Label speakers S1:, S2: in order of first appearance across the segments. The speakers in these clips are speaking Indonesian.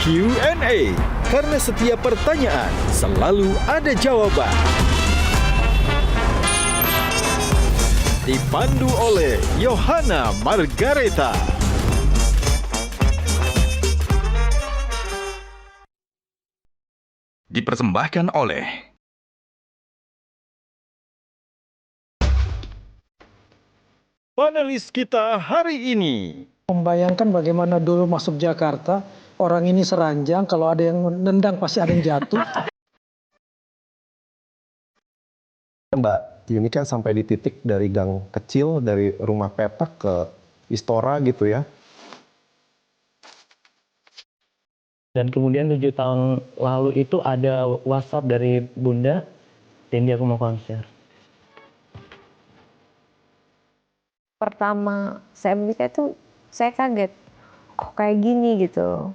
S1: Q&A, karena setiap pertanyaan selalu ada jawaban. Dipandu oleh Yohana Margareta.
S2: Dipersembahkan oleh
S1: Panelis kita hari ini.
S3: Membayangkan bagaimana dulu masuk Jakarta, orang ini seranjang, kalau ada yang nendang pasti ada yang jatuh.
S4: Mbak Yuni kan sampai di titik dari gang kecil, dari rumah petak ke Istora gitu ya.
S5: Dan kemudian 7 tahun lalu itu ada WhatsApp dari Bunda, Cindy aku mau konser.
S6: Pertama saya menikah itu saya kaget, kok kayak gini gitu.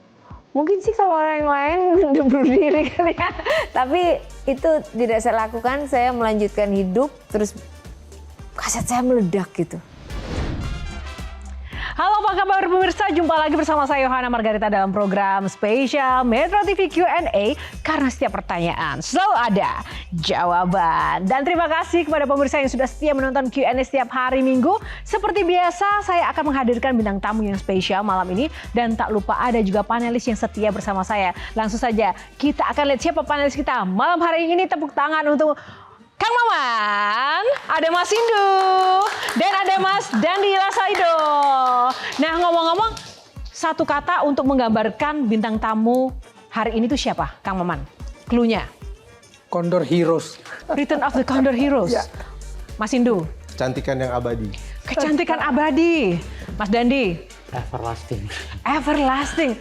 S6: Mungkin sih kalau orang lain udah bunuh diri kali ya. Tapi itu tidak saya lakukan, saya melanjutkan hidup, terus kaset saya meledak gitu.
S7: Halo, apa kabar pemirsa? Jumpa lagi bersama saya Yohana Margareta dalam program spesial Metro TV Q&A, karena setiap pertanyaan selalu ada jawaban. Dan terima kasih kepada pemirsa yang sudah setia menonton Q&A setiap hari Minggu. Seperti biasa, saya akan menghadirkan bintang tamu yang spesial malam ini, dan tak lupa ada juga panelis yang setia bersama saya. Langsung saja kita akan lihat siapa panelis kita malam hari ini. Tepuk tangan untuk Kang Maman, ada Mas Indu, dan ada Mas Dandi Lasaido. Nah, ngomong-ngomong, satu kata untuk menggambarkan bintang tamu hari ini tuh siapa, Kang Maman? Cluenya?
S3: Condor Heroes.
S7: Return of the Condor Heroes.
S3: Ya.
S7: Mas Indu?
S4: Kecantikan yang abadi.
S7: Kecantikan abadi. Mas Dandi?
S5: Everlasting.
S7: Everlasting.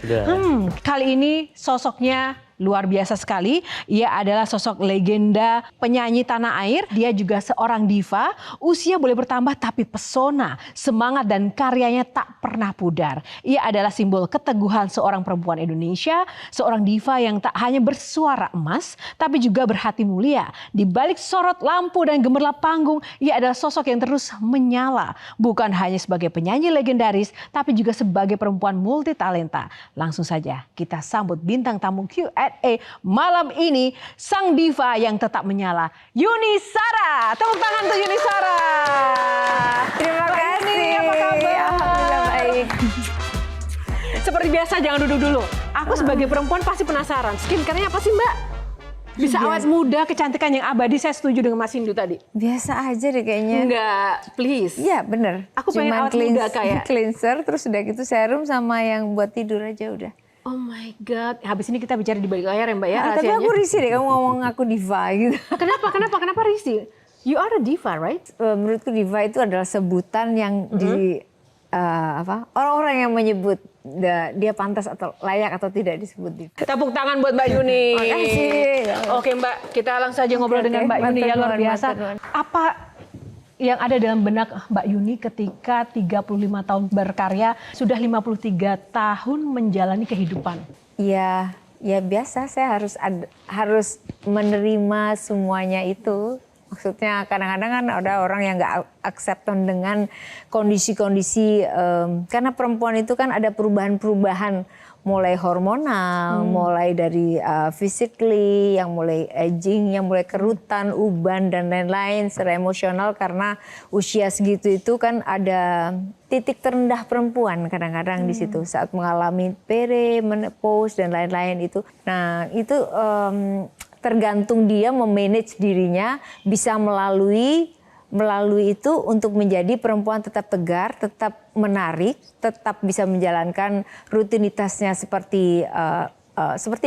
S7: Kali ini sosoknya luar biasa sekali. Ia adalah sosok legenda penyanyi tanah air. Dia juga seorang diva. Usia boleh bertambah tapi pesona, semangat dan karyanya tak pernah pudar. Ia adalah simbol keteguhan seorang perempuan Indonesia. Seorang diva yang tak hanya bersuara emas tapi juga berhati mulia. Di balik sorot lampu dan gemerlap panggung, ia adalah sosok yang terus menyala. Bukan hanya sebagai penyanyi legendaris tapi juga sebagai perempuan multi talenta. Langsung saja kita sambut bintang tamu Q&A malam ini, sang diva yang tetap menyala, Yuni Shara. Tepuk tangan untuk Yuni Shara.
S6: Terima kasih.
S7: Apa kabar?
S6: Alhamdulillah baik.
S7: Seperti biasa, jangan duduk dulu. Aku sebagai perempuan pasti penasaran, skincare-nya apa sih Mbak? Bisa awet muda, kecantikan yang abadi. Saya setuju dengan Mas Indu tadi.
S6: Biasa aja deh kayaknya.
S7: Enggak, please.
S6: Iya bener.
S7: Aku pengen awet muda kayak.
S6: Cleanser, terus udah gitu serum sama yang buat tidur aja udah.
S7: Oh my God, habis ini kita bicara di balik layar ya Mbak ya,
S6: Tapi
S7: rahasianya.
S6: aku risih deh kamu ngomong aku diva gitu.
S7: Kenapa risih? You are a diva, right?
S6: Menurutku diva itu adalah sebutan yang orang-orang yang menyebut dia pantas atau layak atau tidak disebut diva.
S7: Tepuk tangan buat Mbak Yuni.
S6: Makasih.
S7: Oke Mbak, kita langsung saja ngobrol dengan Mbak Yuni ya, luar biasa. Apa yang ada dalam benak Mbak Yuni ketika 35 tahun berkarya, sudah 53 tahun menjalani kehidupan?
S6: Ya biasa, saya harus menerima semuanya itu. Maksudnya kadang-kadang kan ada orang yang nggak acceptan dengan kondisi-kondisi, karena perempuan itu kan ada perubahan-perubahan, mulai hormonal, mulai dari physically, yang mulai aging, yang mulai kerutan, uban dan lain-lain, secara emosional karena usia segitu itu kan ada titik terendah perempuan kadang-kadang di situ saat mengalami menopause dan lain-lain itu. Nah itu tergantung dia memanage dirinya bisa melalui itu untuk menjadi perempuan tetap tegar, tetap menarik, tetap bisa menjalankan rutinitasnya seperti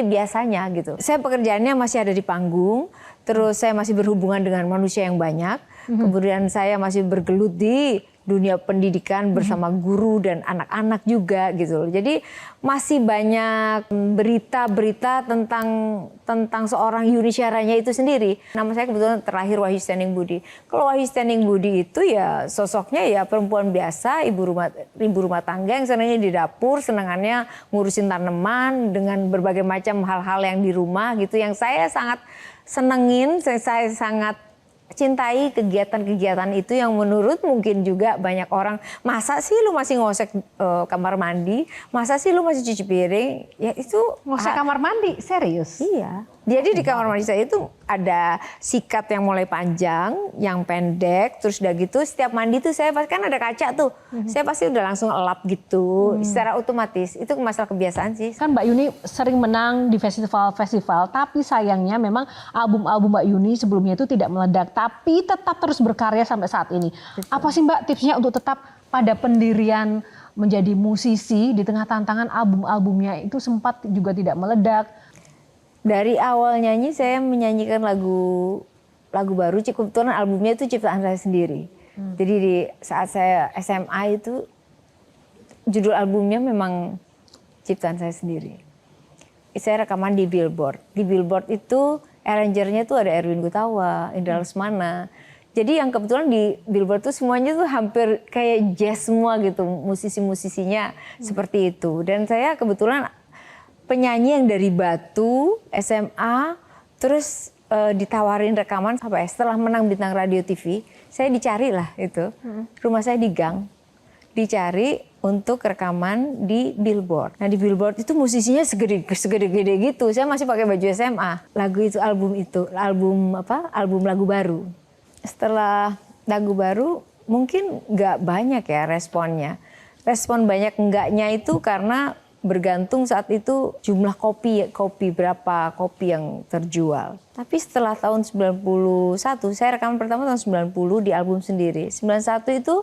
S6: biasanya gitu. Saya pekerjaannya masih ada di panggung, terus saya masih berhubungan dengan manusia yang banyak, kemudian saya masih bergelut di dunia pendidikan bersama guru dan anak-anak juga gitu. Jadi masih banyak berita-berita tentang seorang Yuni Sharanya itu sendiri. Nama saya kebetulan terlahir Wahyu Standing Budi. Kalau Wahyu Standing Budi itu ya sosoknya ya perempuan biasa, ibu rumah tangga yang senangnya di dapur, senangannya ngurusin tanaman dengan berbagai macam hal-hal yang di rumah gitu. Yang saya sangat senengin, saya sangat cintai kegiatan-kegiatan itu yang menurut mungkin juga banyak orang, masa sih lu masih ngosek kamar mandi, masa sih lu masih cuci piring, ya itu
S7: Ngosek kamar mandi, serius?
S6: iya. Jadi di kamar mandi saya itu ada sikat yang mulai panjang, yang pendek, terus udah gitu setiap mandi tuh saya pasti kan ada kaca tuh, saya pasti udah langsung elap gitu, secara otomatis. Itu masalah kebiasaan sih.
S7: Kan Mbak Yuni sering menang di festival-festival, tapi sayangnya memang album-album Mbak Yuni sebelumnya itu tidak meledak, tapi tetap terus berkarya sampai saat ini. Apa sih Mbak tipsnya untuk tetap pada pendirian menjadi musisi di tengah tantangan album-albumnya itu sempat juga tidak meledak?
S6: Dari awal nyanyi saya menyanyikan lagu baru, kebetulan albumnya itu ciptaan saya sendiri. Jadi di saat saya SMA itu judul albumnya memang ciptaan saya sendiri. Saya rekaman di Billboard. Di Billboard itu arrangernya tuh ada Erwin Gutawa, Indra Lesmana. Jadi yang kebetulan di Billboard tuh semuanya tuh hampir kayak jazz semua gitu, musisi-musisinya seperti itu. Dan saya kebetulan penyanyi yang dari Batu, SMA, terus ditawarin rekaman apa ya, setelah menang Bintang Radio TV, saya dicari lah itu. Rumah saya di gang, dicari untuk rekaman di Billboard. Nah di Billboard itu musisinya segede-gede gitu. Saya masih pakai baju SMA. Lagu itu, album lagu baru. Setelah lagu baru mungkin nggak banyak ya responnya. Respon banyak enggaknya itu karena bergantung saat itu jumlah kopi berapa kopi yang terjual. Tapi setelah tahun 91, saya rekaman pertama tahun 90 di album sendiri. 91 itu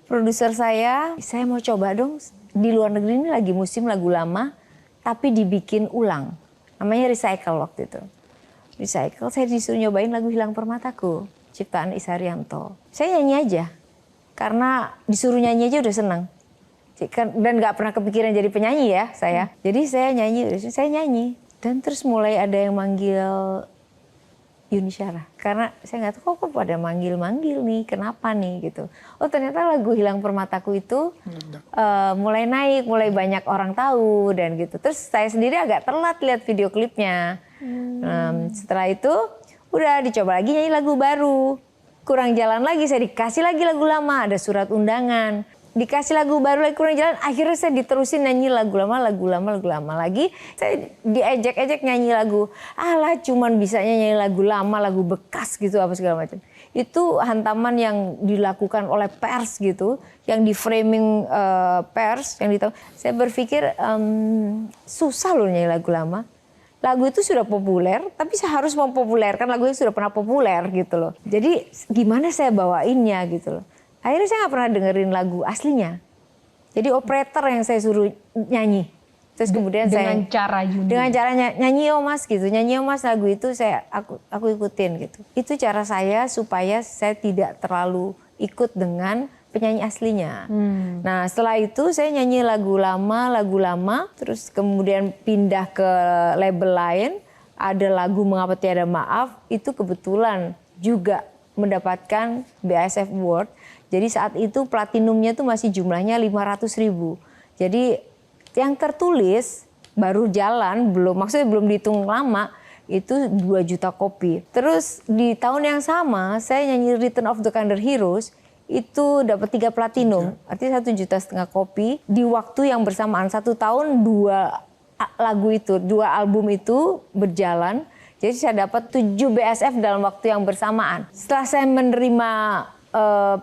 S6: produser saya mau coba dong di luar negeri ini lagi musim lagu lama tapi dibikin ulang. Namanya Recycle waktu itu. Recycle, saya disuruh nyobain lagu Hilang Permataku, ciptaan Is Haryanto. Saya nyanyi aja, karena disuruh nyanyi aja udah senang. Dan nggak pernah kepikiran jadi penyanyi ya saya. Jadi saya nyanyi dan terus mulai ada yang manggil Yuni Syara. Karena saya nggak tahu kok pada manggil nih, kenapa nih gitu. Oh ternyata lagu Hilang Permataku itu mulai naik, mulai banyak orang tahu dan gitu. Terus saya sendiri agak telat lihat video klipnya. Setelah itu udah dicoba lagi nyanyi lagu baru. Kurang jalan lagi, saya dikasih lagi lagu lama, ada surat undangan. Dikasih lagu baru lagi kurang jalan, akhirnya saya diterusin nyanyi lagu lama lagi. Saya diejek-ejek nyanyi lagu, alah cuman bisa nyanyi lagu lama, lagu bekas gitu apa segala macam. Itu hantaman yang dilakukan oleh pers gitu, yang di framing pers, yang ditahu. Saya berpikir susah loh nyanyi lagu lama. Lagu itu sudah populer, tapi saya harus mempopulerkan lagu yang sudah pernah populer gitu loh. Jadi gimana saya bawainnya gitu loh. Akhirnya saya nggak pernah dengerin lagu aslinya. Jadi operator yang saya suruh nyanyi. Terus kemudian
S7: dengan cara Yuni.
S6: Dengan caranya nyanyi oh mas gitu. Nyanyi oh mas lagu itu aku ikutin gitu. Itu cara saya supaya saya tidak terlalu ikut dengan penyanyi aslinya. Nah setelah itu saya nyanyi lagu lama. Terus kemudian pindah ke label lain. Ada lagu Mengapa Tiada Maaf. Itu kebetulan juga mendapatkan BASF Award. Jadi saat itu platinumnya tuh masih jumlahnya 500.000. Jadi yang tertulis baru jalan, maksudnya belum dihitung lama, itu 2 juta kopi. Terus di tahun yang sama saya nyanyi Return of the Kandar Heroes, itu dapat 3 platinum, artinya 1,5 juta kopi. Di waktu yang bersamaan, 1 tahun 2 lagu itu, 2 album itu berjalan. Jadi saya dapat 7 BASF dalam waktu yang bersamaan. Setelah saya menerima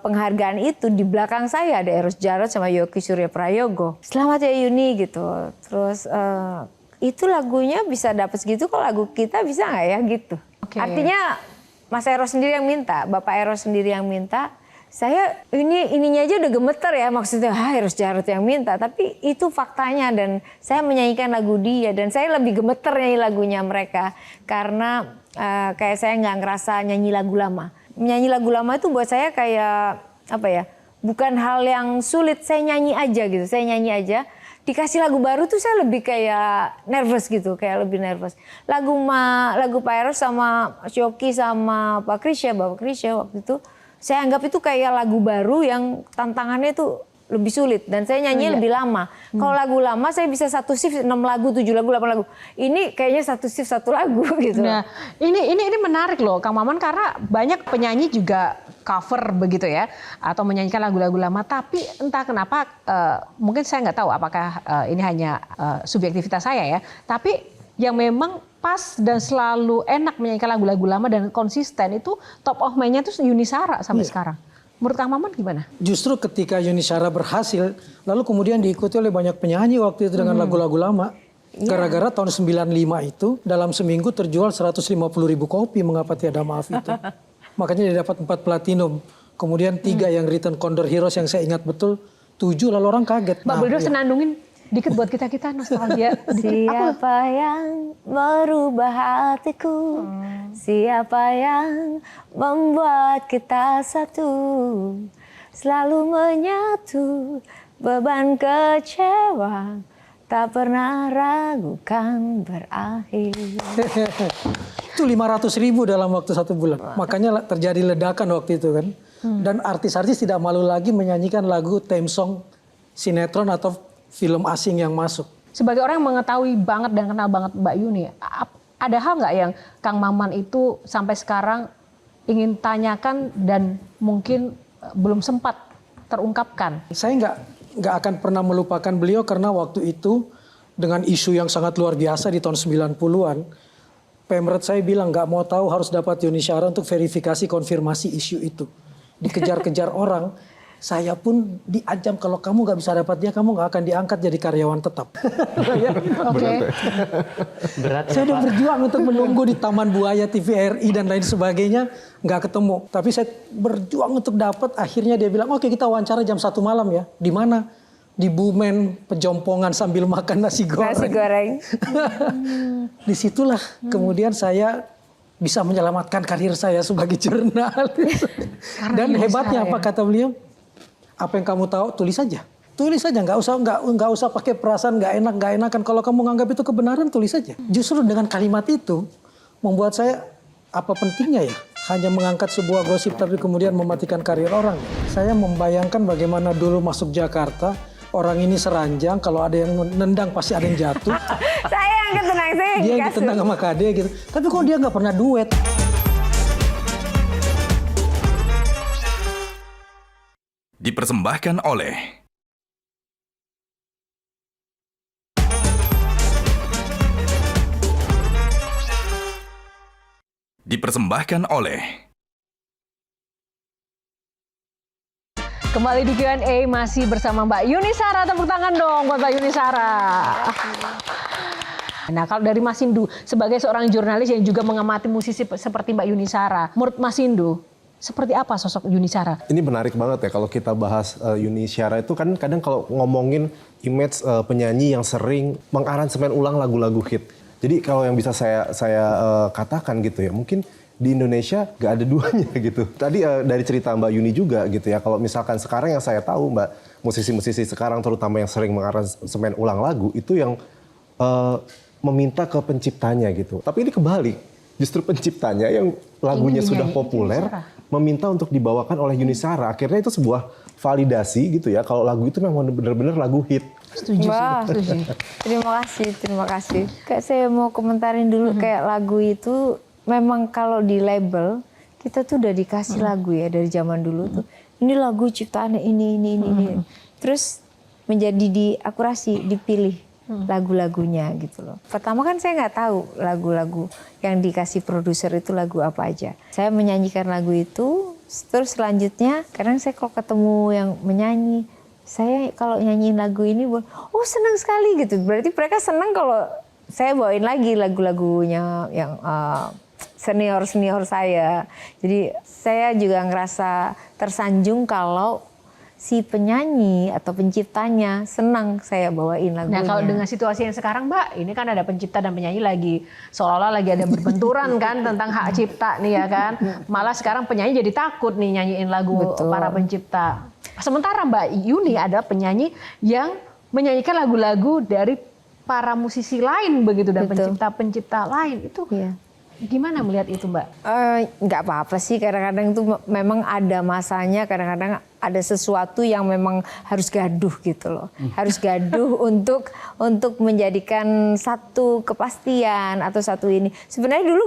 S6: penghargaan itu, di belakang saya ada Eros Jarot sama Yoki Surya Prayogo. Selamat ya Yuni gitu. Terus itu lagunya bisa dapat segitu, kalau lagu kita bisa nggak ya gitu. Okay. Artinya Mas Eros sendiri yang minta, Bapak Eros sendiri yang minta. Saya ininya aja udah gemeter ya, maksudnya Eros Jarot yang minta. Tapi itu faktanya dan saya menyanyikan lagu dia dan saya lebih gemeter nyanyi lagunya mereka. Karena kayak saya nggak ngerasa nyanyi lagu lama. Menyanyi lagu lama itu buat saya kayak apa ya, bukan hal yang sulit, saya nyanyi aja gitu, saya nyanyi aja. Dikasih lagu baru tuh saya lebih kayak nervous gitu, kayak lebih nervous. Lagu Pak Eros sama Shoki sama Bapak Krisya waktu itu, saya anggap itu kayak lagu baru yang tantangannya tuh lebih sulit dan saya nyanyi lebih lama. Kalau lagu lama saya bisa satu shift 6 lagu, 7 lagu, 8 lagu. Ini kayaknya satu shift 1 lagu gitu.
S7: Nah, ini menarik loh Kang Maman, karena banyak penyanyi juga cover begitu ya, atau menyanyikan lagu-lagu lama, tapi entah kenapa mungkin saya nggak tahu apakah ini hanya subjektivitas saya ya, tapi yang memang pas dan selalu enak menyanyikan lagu-lagu lama dan konsisten itu top of mind-nya itu Yuni Shara sampai sekarang. Menurut Kang Maman gimana?
S3: Justru ketika Yuni Shara berhasil, lalu kemudian diikuti oleh banyak penyanyi waktu itu dengan lagu-lagu lama. Gara-gara tahun 95 itu dalam seminggu terjual 150.000 kopi Mengapa Tiada Maaf itu. Makanya dia dapat 4 platinum. Kemudian 3 yang Return Condor Heroes yang saya ingat betul. 7 lalu orang kaget.
S7: Mbak boleh senandungin dikit buat kita nostalgia.
S6: Siapa yang merubah hatiku? Siapa yang membuat kita satu? Selalu menyatu beban kecewa, tak pernah ragukan berakhir.
S3: Itu 500.000 dalam waktu 1 bulan. Makanya terjadi ledakan waktu itu kan. Dan artis-artis tidak malu lagi menyanyikan lagu theme song sinetron atau film asing yang masuk.
S7: Sebagai orang yang mengetahui banget dan kenal banget Mbak Yuni, ada hal nggak yang Kang Maman itu sampai sekarang ingin tanyakan dan mungkin belum sempat terungkapkan?
S3: Saya nggak akan pernah melupakan beliau karena waktu itu dengan isu yang sangat luar biasa di tahun 90-an, Pemret saya bilang nggak mau tahu, harus dapat Yuni Shara untuk verifikasi konfirmasi isu itu. Dikejar-kejar orang. Saya pun diancam kalau kamu nggak bisa dapat dia, kamu nggak akan diangkat jadi karyawan tetap.
S7: Oke.
S5: Berat.
S3: Saya udah berjuang untuk menunggu di Taman Buaya TVRI dan lain sebagainya, nggak ketemu. Tapi saya berjuang untuk dapat. Akhirnya dia bilang, oke kita wawancara jam 1 malam ya. Di mana? Di Bumen, Pejompongan sambil makan nasi goreng.
S6: Nasi goreng.
S3: Disitulah kemudian saya bisa menyelamatkan karir saya sebagai jurnalis. Dan hebatnya apa kata beliau? Apa yang kamu tahu tulis saja, nggak usah pakai perasaan nggak enakan. Kalau kamu nganggap itu kebenaran tulis saja. Justru dengan kalimat itu membuat saya, apa pentingnya ya hanya mengangkat sebuah gosip tapi kemudian mematikan karir orang. Saya membayangkan bagaimana dulu masuk Jakarta, orang ini seranjang, kalau ada yang nendang pasti ada yang jatuh.
S6: Saya yang ketendang, saya yang
S3: Dia yang
S6: dikasih.
S3: ditendang sama Kade gitu. Tapi kok dia nggak pernah duet.
S2: Dipersembahkan oleh
S7: Kembali di Q&A masih bersama Mbak Yuni Shara. Tepuk tangan dong buat Mbak Yuni Shara. Nah kalau dari Mas Hindu, sebagai seorang jurnalis yang juga mengamati musisi seperti Mbak Yuni Shara, menurut Mas Hindu, seperti apa sosok Yuni Shara?
S4: Ini menarik banget ya kalau kita bahas Yuni Shara itu kan kadang kalau ngomongin image penyanyi yang sering mengaransemen ulang lagu-lagu hit. Jadi kalau yang bisa saya katakan gitu ya, mungkin di Indonesia gak ada duanya gitu. Tadi dari cerita Mbak Yuni juga gitu ya, kalau misalkan sekarang yang saya tahu Mbak, musisi-musisi sekarang terutama yang sering mengaransemen ulang lagu itu yang meminta ke penciptanya gitu. Tapi ini kebalik, justru penciptanya yang lagunya sudah populer meminta untuk dibawakan oleh Yuni Shara. Akhirnya itu sebuah validasi gitu ya, kalau lagu itu memang benar-benar lagu hit.
S7: Setuju.
S6: Terima kasih. Kayak saya mau komentarin dulu, kayak lagu itu memang kalau di label kita tuh udah dikasih lagu ya dari zaman dulu tuh. Ini lagu ciptaannya ini. Terus menjadi diakurasi, dipilih lagu-lagunya gitu loh. Pertama kan saya nggak tahu lagu-lagu yang dikasih produser itu lagu apa aja. Saya menyanyikan lagu itu, terus selanjutnya kadang saya kalau ketemu yang menyanyi, saya kalau nyanyiin lagu ini, oh senang sekali gitu. Berarti mereka senang kalau saya bawain lagi lagu-lagunya yang senior-senior saya. Jadi saya juga ngerasa tersanjung kalau si penyanyi atau penciptanya senang saya bawain lagunya.
S7: Nah kalau dengan situasi yang sekarang Mbak, ini kan ada pencipta dan penyanyi lagi seolah-olah lagi ada berbenturan kan tentang hak cipta nih ya kan. Malah sekarang penyanyi jadi takut nih nyanyiin lagu para pencipta. Sementara Mbak Yuni ada penyanyi yang menyanyikan lagu-lagu dari para musisi lain begitu dan pencipta-pencipta lain itu. Gimana melihat itu, Mbak?
S6: Nggak apa-apa sih, kadang-kadang itu memang ada masanya, kadang-kadang ada sesuatu yang memang harus gaduh gitu loh. Harus gaduh untuk menjadikan satu kepastian atau satu ini. Sebenarnya dulu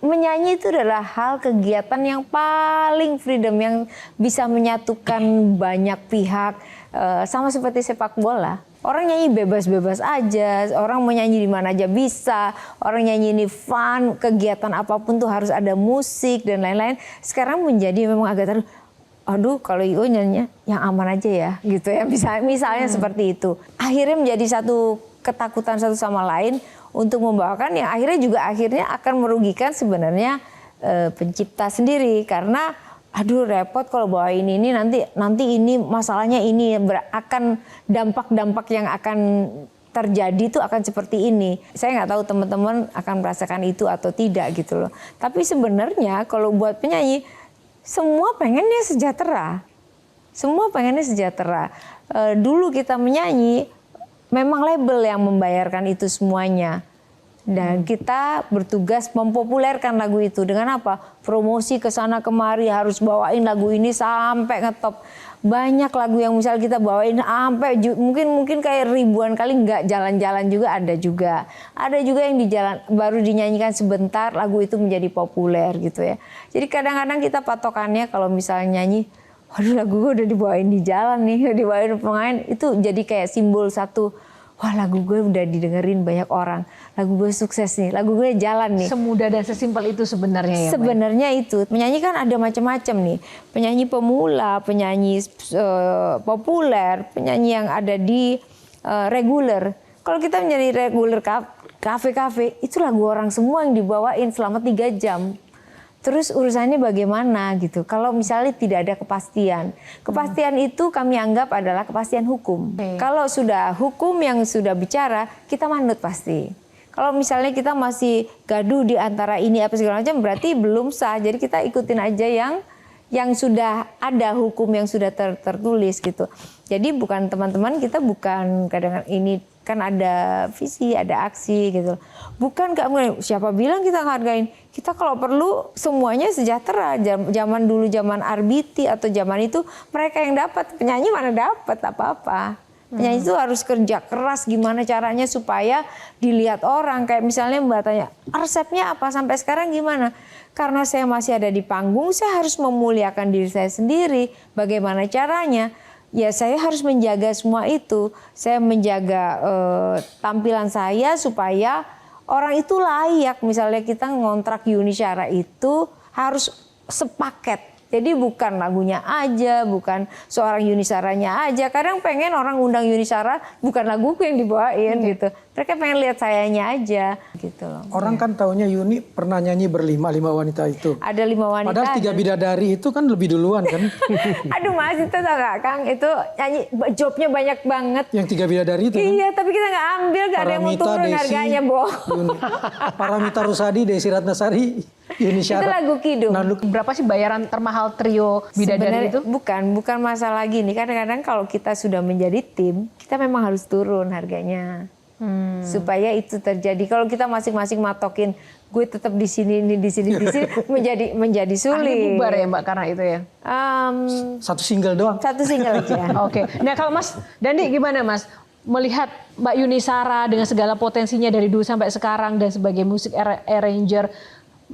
S6: menyanyi itu adalah hal kegiatan yang paling freedom, yang bisa menyatukan banyak pihak, sama seperti sepak bola. Orang nyanyi bebas-bebas aja, orang mau nyanyi di mana aja bisa, orang nyanyi ini fun, kegiatan apapun tuh harus ada musik dan lain-lain. Sekarang menjadi memang agak aduh kalau IO nyanyinya yang aman aja ya gitu ya, misalnya seperti itu. Akhirnya menjadi satu ketakutan satu sama lain untuk membawakan yang akhirnya akan merugikan sebenarnya pencipta sendiri, karena aduh repot kalau bawain ini nanti ini masalahnya ini akan dampak-dampak yang akan terjadi itu akan seperti ini. Saya nggak tahu teman-teman akan merasakan itu atau tidak gitu loh. Tapi sebenarnya kalau buat penyanyi semua pengennya sejahtera. Semua pengennya sejahtera. Dulu kita menyanyi memang label yang membayarkan itu semuanya. Dan kita bertugas mempopulerkan lagu itu dengan apa? Promosi ke sana kemari, harus bawain lagu ini sampai ngetop. Banyak lagu yang misal kita bawain sampai mungkin kayak ribuan kali, nggak jalan-jalan juga ada juga. Ada juga yang di jalan baru dinyanyikan sebentar lagu itu menjadi populer gitu ya. Jadi kadang-kadang kita patokannya kalau misalnya nyanyi, waduh lagu gue udah dibawain di jalan nih, dibawain pemain, itu jadi kayak simbol satu. Wah lagu gue udah didengerin banyak orang, lagu gue sukses nih, lagu gue jalan nih.
S7: Semudah dan sesimpel itu sebenarnya ya?
S6: Sebenarnya itu, penyanyi kan ada macam-macam nih. Penyanyi pemula, penyanyi populer, penyanyi yang ada di reguler. Kalau kita menyanyi reguler kafe-kafe, itu lagu orang semua yang dibawain selama 3 jam. Terus urusannya bagaimana gitu. Kalau misalnya tidak ada kepastian. Kepastian itu kami anggap adalah kepastian hukum. Kalau sudah hukum yang sudah bicara, kita manut pasti. Kalau misalnya kita masih gaduh di antara ini apa segala macam, berarti belum sah. Jadi kita ikutin aja yang sudah ada hukum yang sudah tertulis gitu. Jadi bukan teman-teman kita bukan kadang-kadang ini kan ada visi, ada aksi gitu. Bukan nggak, siapa bilang kita ngehargain? Kita kalau perlu semuanya sejahtera. Zaman dulu, zaman RBT atau zaman itu mereka yang dapat, penyanyi mana dapat apa-apa. Penyanyi itu harus kerja keras gimana caranya supaya dilihat orang. Kayak misalnya Mbak tanya, resepnya apa sampai sekarang gimana? Karena saya masih ada di panggung, saya harus memuliakan diri saya sendiri. Bagaimana caranya? Ya saya harus menjaga semua itu. Saya menjaga tampilan saya supaya orang itu layak. Misalnya kita ngontrak Yuni Syara itu harus sepaket. Jadi bukan lagunya aja, bukan seorang Yuni Syaranya aja. Kadang pengen orang undang Yuni Syara, bukan laguku yang dibawain gitu. Mereka pengen lihat sayanya aja gitu loh.
S3: Orang kan taunya Yuni pernah nyanyi berlima, 5 wanita itu.
S6: Ada 5 wanita.
S3: Padahal 3 bidadari itu kan lebih duluan kan.
S6: Aduh Mas, itu tau gak Kang, itu nyanyi jobnya banyak banget.
S3: Yang 3 bidadari itu kan.
S6: Iya, tapi kita gak ambil, gak ada yang mau turun harganya, Bo.
S3: Paramita Rusady, Desi Ratnasari, Yuni Syara.
S6: Itu lagu Kidung.
S7: Berapa sih bayaran termahal trio bidadari itu?
S6: Bukan masalah gini. Kadang-kadang kalau kita sudah menjadi tim, kita memang harus turun harganya. Supaya itu terjadi. Kalau kita masing-masing matokin, gue tetap di sini menjadi sulit.
S7: Akhirnya bubar ya Mbak karena itu ya?
S3: Satu single doang.
S6: Satu single aja.
S7: Oke. Nah kalau Mas Dandi gimana Mas? Melihat Mbak Yuni Syara dengan segala potensinya dari dulu sampai sekarang dan sebagai musik arranger,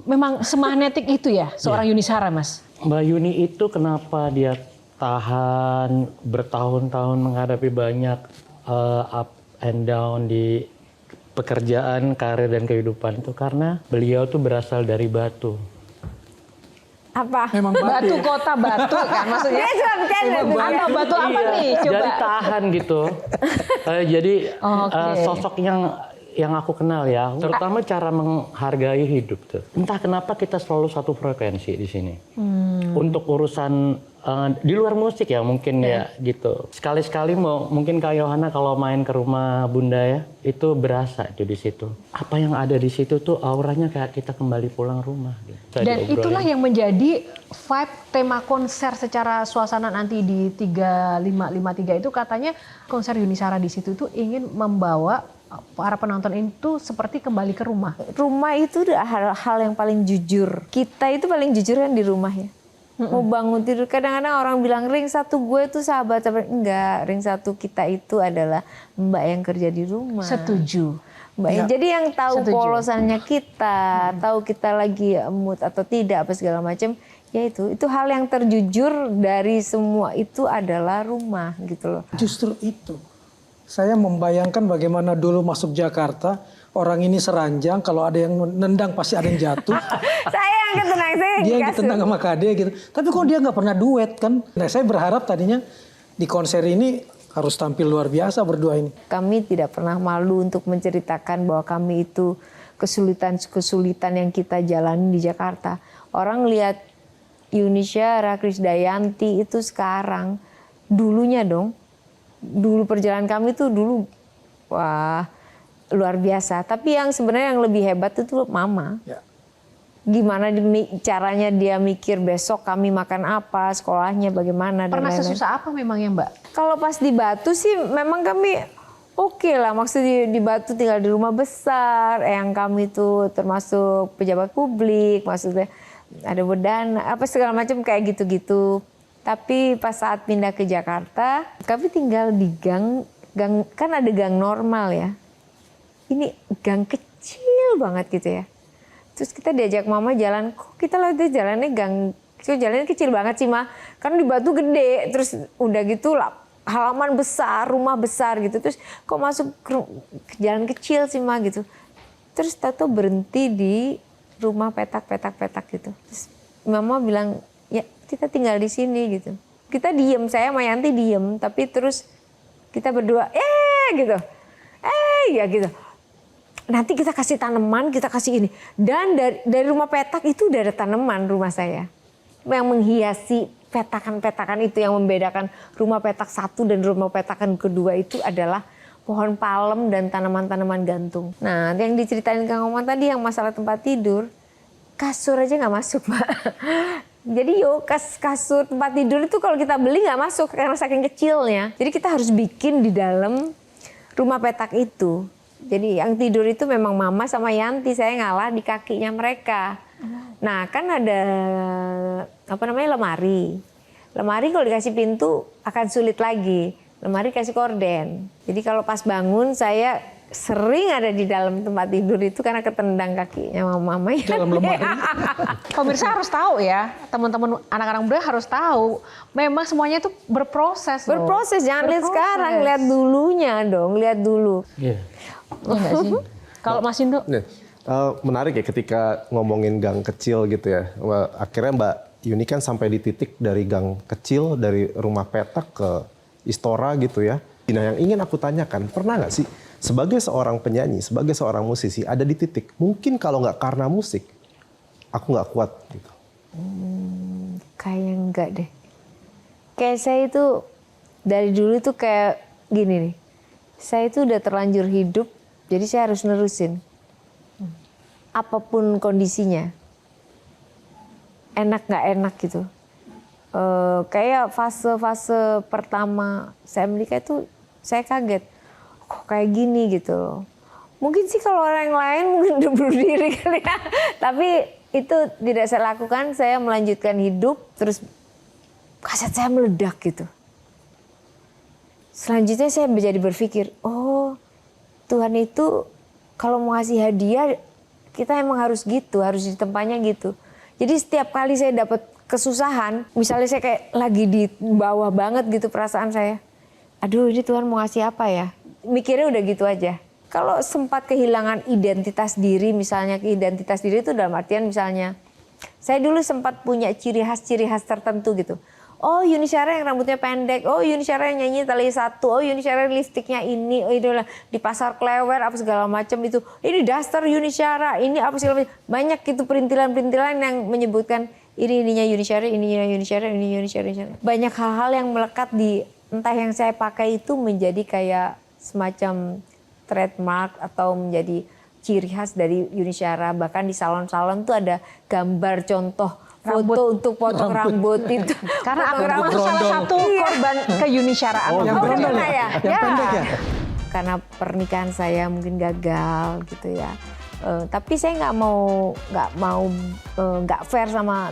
S7: memang semagnetik itu ya seorang Yuni Syara Mas?
S5: Mbak Yuni itu kenapa dia tahan bertahun-tahun menghadapi banyak up and down di pekerjaan, karir dan kehidupan itu karena beliau tuh berasal dari Batu.
S6: Apa?
S3: Memang
S7: Batu kota Batu kan maksudnya? Atau Batu apa nih? Coba.
S5: Jadi tahan gitu. Jadi sosok yang aku kenal ya, terutama cara menghargai hidup tuh. Entah kenapa kita selalu satu frekuensi di sini. Untuk urusan di luar musik ya mungkin ya gitu. Sekali-sekali mungkin Kak Yohana kalau main ke rumah Bunda ya, itu berasa tuh di situ. Apa yang ada di situ tuh auranya kayak kita kembali pulang rumah. Gitu.
S7: Dan itulah yang menjadi vibe tema konser secara suasana nanti di 3553 itu katanya konser Yuni Syara di situ tuh ingin membawa para penonton itu seperti kembali ke rumah.
S6: Rumah itu udah hal yang paling jujur. Kita itu paling jujur kan di rumah ya. Mau bangun tidur, kadang-kadang orang bilang ring satu gue tuh sahabat. Enggak, ring satu kita itu adalah Mbak yang kerja di rumah.
S7: Setuju.
S6: Mbak, jadi yang tahu
S7: Setuju.
S6: polosannya kita, tahu kita lagi mood atau tidak apa segala macam, ya itu hal yang terjujur dari semua itu adalah rumah gitu loh.
S3: Justru itu. Saya membayangkan bagaimana dulu masuk Jakarta, orang ini seranjang, kalau ada yang nendang pasti ada yang jatuh.
S6: Saya yang ketendang, saya yang
S3: Dia yang
S6: dikasih.
S3: ditendang sama Kade gitu. Tapi kok dia nggak pernah duet kan? Nah, saya berharap tadinya di konser ini harus tampil luar biasa berdua ini.
S6: Kami tidak pernah malu untuk menceritakan bahwa kami itu kesulitan-kesulitan yang kita jalani di Jakarta. Orang lihat Yuni Syara, Krisdayanti itu sekarang, dulunya dong. Dulu perjalanan kami itu dulu, wah luar biasa. Tapi yang sebenarnya yang lebih hebat itu Mama.
S3: Ya.
S6: Gimana caranya dia mikir besok kami makan apa, sekolahnya bagaimana. Dan
S7: Pernah
S6: lain-lain.
S7: sesusah apa memang ya Mbak?
S6: Kalau pas di Batu sih memang kami oke lah. Maksudnya di Batu tinggal di rumah besar. Yang kami itu termasuk pejabat publik. Maksudnya ada bedana, apa segala macam kayak gitu-gitu. Tapi pas saat pindah ke Jakarta, kami tinggal di gang kan ada gang normal ya. Ini gang kecil banget gitu ya. Terus kita diajak Mama jalan, kok kita lihat jalannya gang, jalannya kecil banget sih Ma. Kan di Batu gede, terus udah gitu lah, halaman besar, rumah besar gitu. Terus kok masuk ke jalan kecil sih Ma gitu. Terus tato berhenti di rumah petak gitu. Terus Mama bilang, ya kita tinggal di sini gitu. Kita diem, saya sama Yanti diem, tapi terus kita berdua, gitu. Ya gitu. Nanti kita kasih tanaman, kita kasih ini. Dan dari rumah petak itu udah ada tanaman rumah saya. Yang menghiasi petakan-petakan itu yang membedakan rumah petak satu dan rumah petakan kedua itu adalah pohon palem dan tanaman-tanaman gantung. Nah yang diceritain Kang Oman tadi yang masalah tempat tidur, kasur aja nggak masuk Mbak. Jadi kasur tempat tidur itu kalau kita beli nggak masuk karena saking kecilnya. Jadi kita harus bikin di dalam rumah petak itu. Jadi yang tidur itu memang Mama sama Yanti, saya ngalah di kakinya mereka. Nah kan ada lemari. Lemari kalau dikasih pintu akan sulit lagi. Lemari kasih korden. Jadi kalau pas bangun saya sering ada di dalam tempat tidur itu karena ketendang kakinya Mama Yanti.
S3: Dalam lemari.
S7: Pemirsa harus tahu ya, teman-teman anak-anak muda harus tahu. Memang semuanya itu berproses. loh.
S6: Berproses, jangan lihat sekarang, lihat dulunya dong, lihat dulu.
S5: Iya.
S7: Iya nggak sih? Kalau Mas Indo?
S4: Nih, menarik ya ketika ngomongin gang kecil gitu ya. Akhirnya Mbak Yuni kan sampai di titik dari gang kecil, dari rumah petak ke Istora gitu ya. Nah yang ingin aku tanyakan, pernah nggak sih sebagai seorang penyanyi, sebagai seorang musisi ada di titik, mungkin kalau nggak karena musik, aku nggak kuat gitu.
S6: Kayak enggak deh. Kayak saya itu dari dulu tuh kayak gini nih. Saya itu udah terlanjur hidup, jadi saya harus nerusin. Apapun kondisinya. Enak nggak enak gitu. Kayak fase-fase pertama saya menikah itu saya kaget. Kok kayak gini gitu loh. Mungkin sih kalau orang lain mungkin udah bunuh diri kali ya. Tapi itu tidak saya lakukan, saya melanjutkan hidup, terus kaset saya meledak gitu. Selanjutnya saya menjadi berpikir, oh Tuhan itu kalau mau ngasih hadiah, kita emang harus gitu, harus di tempatnya gitu. Jadi setiap kali saya dapat kesusahan, misalnya saya kayak lagi di bawah banget gitu perasaan saya. Aduh ini Tuhan mau ngasih apa ya? Mikirnya udah gitu aja. Kalau sempat kehilangan identitas diri, misalnya identitas diri itu dalam artian misalnya, saya dulu sempat punya ciri khas tertentu gitu. Oh Yuni Syara yang rambutnya pendek, oh Yuni Syara yang nyanyi tali satu, oh Yuni Syara lipstiknya ini, oh itulah di pasar Klewer apa segala macam itu. Ini daster Yuni Syara, ini apa segala macam. Banyak itu perintilan-perintilan yang menyebutkan ininya Yuni Syara, ininya Yuni Syara, ini Yuni Syara. Banyak hal-hal yang melekat di entah yang saya pakai itu menjadi kayak semacam trademark atau menjadi ciri khas dari Yuni Syara. Bahkan di salon-salon tuh ada gambar contoh foto untuk potong rambut itu.
S7: Karena aku salah satu korban ke Yuni Syaraan.
S3: Yang berondong ya? Yang pendek ya?
S6: karena pernikahan saya mungkin gagal gitu ya. Tapi saya nggak fair sama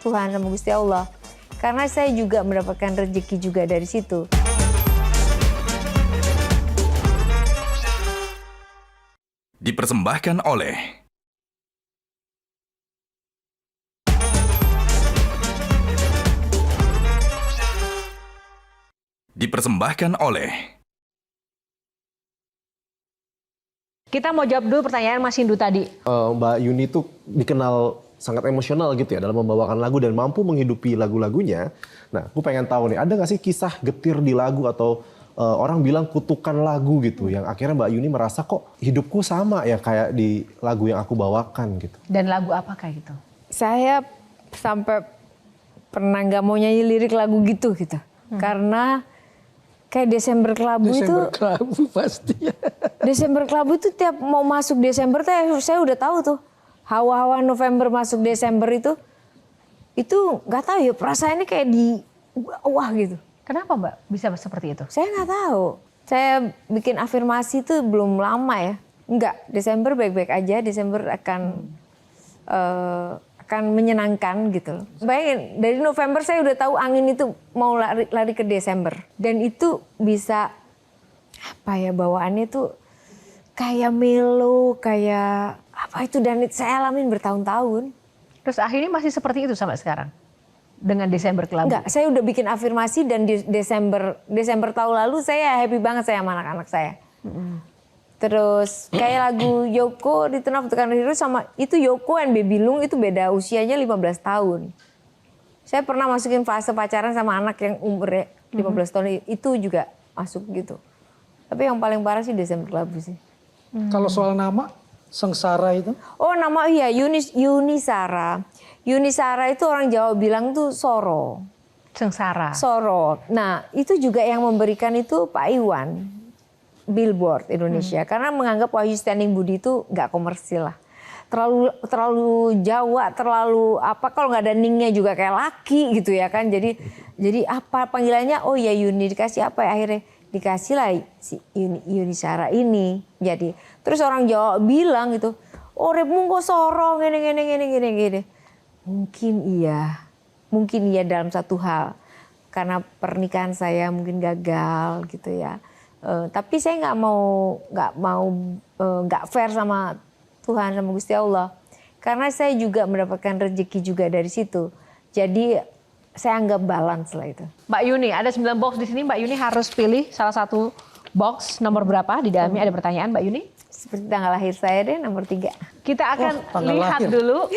S6: Tuhan, sama Gusti Allah. Karena saya juga mendapatkan rezeki juga dari situ.
S2: Dipersembahkan oleh
S7: Kita mau jawab dulu pertanyaan Mas Hindu tadi.
S4: Mbak Yuni tuh dikenal sangat emosional gitu ya dalam membawakan lagu dan mampu menghidupi lagu-lagunya. Nah, aku pengen tahu nih, ada nggak sih kisah getir di lagu atau orang bilang kutukan lagu gitu yang akhirnya Mbak Yuni merasa kok hidupku sama ya kayak di lagu yang aku bawakan gitu.
S7: Dan lagu apa kayak gitu?
S6: Saya sampai pernah nggak mau nyanyi lirik lagu gitu. Karena kayak Desember Kelabu
S3: Desember
S6: itu.
S3: Kelabu pasti.
S6: Desember Kelabu itu tiap mau masuk Desember saya udah tahu tuh. Hawa-hawa November masuk Desember itu nggak tahu ya perasaannya kayak di wah gitu.
S7: Kenapa Mbak bisa seperti itu?
S6: Saya nggak tahu. Saya bikin afirmasi itu belum lama ya. Enggak, Desember baik-baik aja. Desember akan menyenangkan gitu loh. Bayangin, dari November saya udah tahu angin itu mau lari ke Desember. Dan itu bisa, apa ya, bawaannya tuh kayak melo, kayak apa itu. Dan saya alamin bertahun-tahun.
S7: Terus akhirnya masih seperti itu sampai sekarang? Dengan Desember Kelabu?
S6: Enggak, saya udah bikin afirmasi dan di Desember tahun lalu saya happy banget saya sama anak-anak saya. Terus kayak lagu Yoko di Turn Up the Candle sama itu Yoko and Baby Lung itu beda usianya 15 tahun. Saya pernah masukin fase pacaran sama anak yang umurnya 15 tahun itu juga masuk gitu. Tapi yang paling parah sih Desember Kelabu sih.
S3: Kalau soal nama, Sengsara itu?
S6: Oh nama iya Yunisara. Yunisara itu orang Jawa bilang tuh Soro.
S7: Sengsara.
S6: Soro. Nah itu juga yang memberikan itu Pak Iwan. Billboard Indonesia karena menganggap Wahyu Standing Budi itu nggak komersil lah, terlalu Jawa, terlalu apa, kalau nggak ada ningnya juga kayak laki gitu ya kan, jadi apa panggilannya, oh ya Yuni, dikasih apa ya, akhirnya dikasih lah si Yunisara ini. Jadi terus orang Jawa bilang gitu, oh repmu kok Soro gini. Mungkin iya dalam satu hal, karena pernikahan saya mungkin gagal gitu ya. Tapi saya nggak fair sama Tuhan, sama Gusti Allah, karena saya juga mendapatkan rezeki juga dari situ. Jadi saya anggap balance lah itu.
S7: Mbak Yuni, ada 9 box di sini. Mbak Yuni harus pilih salah satu box nomor berapa. Di dalamnya ada pertanyaan, Mbak Yuni.
S6: Seperti tanggal lahir saya deh, nomor 3.
S7: Kita akan lihat
S3: lahir.
S7: dulu.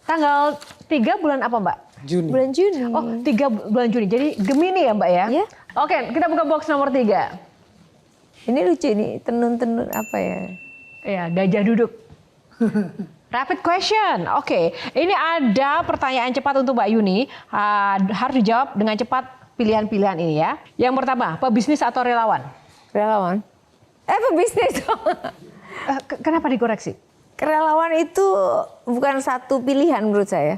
S7: Tanggal 3 bulan apa Mbak?
S3: Juni.
S6: Bulan Juni.
S7: Oh 3 bulan Juni, jadi Gemini ya Mbak ya?
S6: Iya.
S7: Oke, kita buka box nomor 3.
S6: Ini lucu nih, tenun-tenun apa ya?
S7: Iya, gajah duduk. Rapid question. Oke, ini ada pertanyaan cepat untuk Mbak Yuni. Harus dijawab dengan cepat pilihan-pilihan ini ya. Yang pertama, pebisnis atau relawan?
S6: Relawan. Pebisnis dong.
S7: Kenapa dikoreksi?
S6: Relawan itu bukan satu pilihan menurut saya.